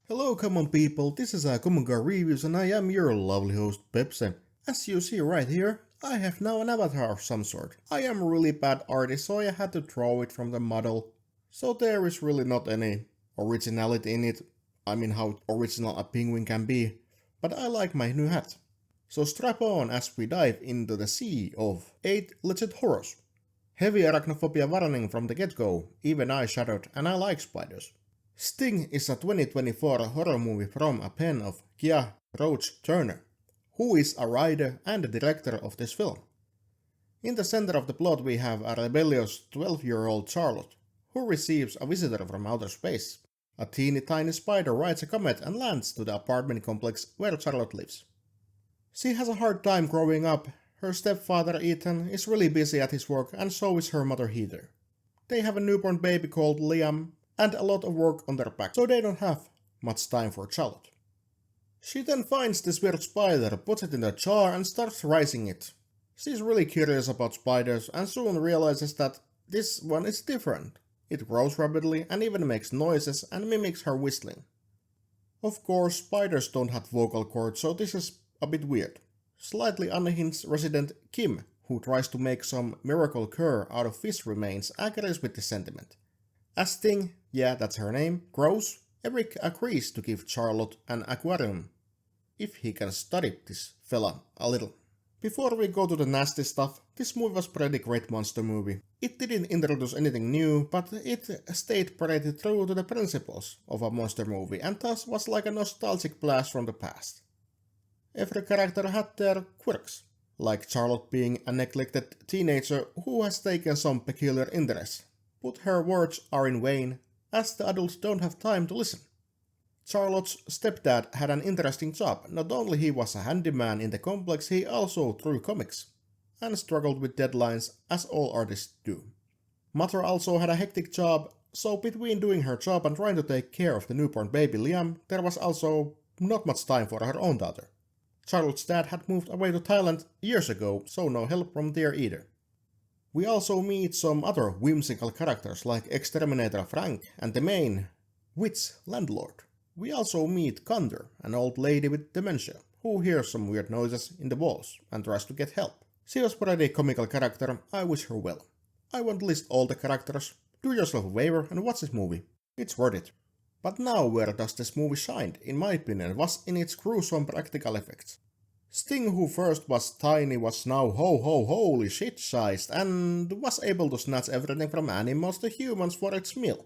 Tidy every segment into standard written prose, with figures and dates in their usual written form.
Hello common people, this is Common Guy Reviews and I am your lovely host Pepsi. As you see right here, I have now an avatar of some sort. I am a really bad artist, so I had to draw it from the model. So there is really not any originality in it. I mean how original a penguin can be, but I like my new hat. So strap on as we dive into the sea of 8 legit horrors. Heavy arachnophobia warning from the get-go, even I shuddered and I like spiders. Sting is a 2024 horror movie from a pen of Kia Roach Turner, who is a writer and director of this film. In the center of the plot we have a rebellious 12-year-old Charlotte, who receives a visitor from outer space. A teeny tiny spider rides a comet and lands to the apartment complex where Charlotte lives. She has a hard time growing up. Her stepfather Ethan is really busy at his work and so is her mother Heather. They have a newborn baby called Liam and a lot of work on their back, so they don't have much time for Charlotte. She then finds this weird spider, puts it in a jar and starts raising it. She's really curious about spiders and soon realizes that this one is different. It grows rapidly and even makes noises and mimics her whistling. Of course, spiders don't have vocal cords, so this is a bit weird. Slightly unhinged resident Kim, who tries to make some miracle cure out of fish remains, agrees with the sentiment. As Sting, yeah that's her name, grows, Eric agrees to give Charlotte an aquarium, if he can study this fella a little. Before we go to the nasty stuff, this movie was pretty great monster movie. It didn't introduce anything new, but it stayed pretty true to the principles of a monster movie and thus was like a nostalgic blast from the past. Every character had their quirks, like Charlotte being a neglected teenager who has taken some peculiar interest. But her words are in vain, as the adults don't have time to listen. Charlotte's stepdad had an interesting job. Not only he was a handyman in the complex, he also drew comics, and struggled with deadlines, as all artists do. Mother also had a hectic job, so between doing her job and trying to take care of the newborn baby Liam, there was also not much time for her own daughter. Charlotte's dad had moved away to Thailand years ago, so no help from there either. We also meet some other whimsical characters like Exterminator Frank and the main witch landlord. We also meet Gunther, an old lady with dementia, who hears some weird noises in the walls and tries to get help. She was pretty comical character, I wish her well. I won't list all the characters, do yourself a favor and watch this movie, it's worth it. But now where does this movie shine, in my opinion, was in its gruesome practical effects. Sting, who first was tiny, was now holy shit sized and was able to snatch everything from animals to humans for its meal.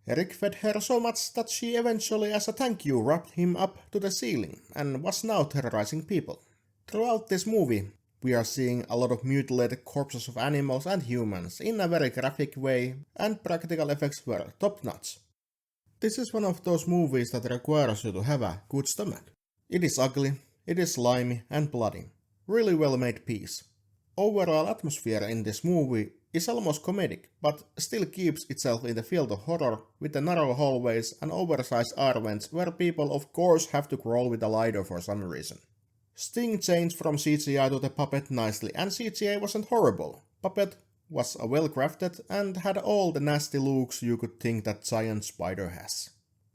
Eric fed her so much that she eventually as a thank you wrapped him up to the ceiling and was now terrorizing people. Throughout this movie, we are seeing a lot of mutilated corpses of animals and humans in a very graphic way and practical effects were top notch. This is one of those movies that requires you to have a good stomach. It is ugly. It is slimy and bloody. Really well made piece. Overall atmosphere in this movie is almost comedic, but still keeps itself in the field of horror with the narrow hallways and oversized air vents where people of course have to crawl with a ladder for some reason. Sting changed from CGI to the puppet nicely and CGI wasn't horrible. Puppet was well crafted and had all the nasty looks you could think that giant spider has.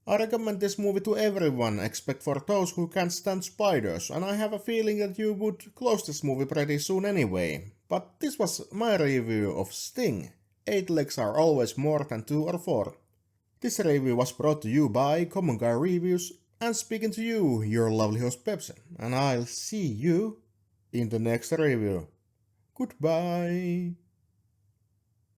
I recommend this movie to everyone except for those who can't stand spiders, and I have a feeling that you would close this movie pretty soon anyway. But this was my review of Sting. 8 legs are always more than 2 or 4. This review was brought to you by Common Guy Reviews, and speaking to you, your lovely host Pepsi, and I'll see you in the next review. Goodbye.